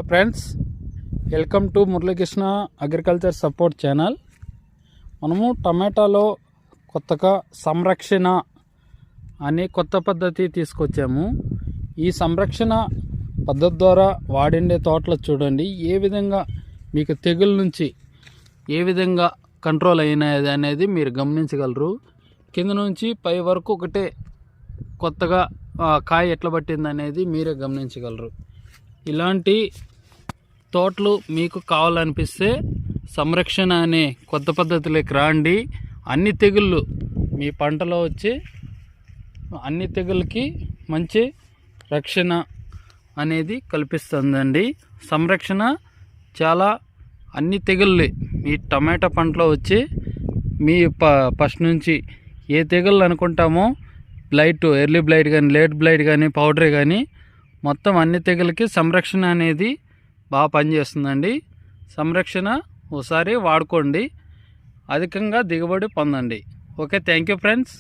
Friends, welcome to Muralikrishna agriculture support channel. మనము టమాటాలో కొత్తగా సంరక్షణ అనే కొత్త పద్ధతి తీసుకొచ్చాము. ఈ సంరక్షణ పద్ధతి ద్వారా వాడిండే తోటలు చూడండి ఏ విధంగా మీకు తెగుల నుంచి ఏ విధంగా కంట్రోల్ అయినది అనేది మీరు గమనించగలరు. కింద నుంచి పై వరకు ఒకటే కొత్తగా కాయ ఎట్లా పట్టింది అనేది మీరే గమనించగలరు. ఇలాంటి తోటలు మీకు కావాలనిపిస్తే సంరక్షణ అనే కొత్త పద్ధతిలోకి రాండి. అన్ని తెగుళ్ళు మీ పంటలో వచ్చి అన్ని తెగుళ్ళకి మంచి రక్షణ అనేది కల్పిస్తుందండి. సంరక్షణ చాలా అన్ని తెగుళ్ళు మీ టమాటా పంటలో వచ్చి మీ ఫస్ట్ నుంచి ఏ తెగుళ్ళు అనుకుంటామో బ్లైట్, ఎర్లీ బ్లైట్ కానీ, లేట్ బ్లైట్ కానీ, పౌడర్ కానీ మొత్తం అన్ని తెగులకి సంరక్షణ అనేది బాగా పనిచేస్తుందండి. సంరక్షణ ఒకసారి వాడుకోండి, అధికంగా దిగుబడి పొందండి. Okay, thank you friends.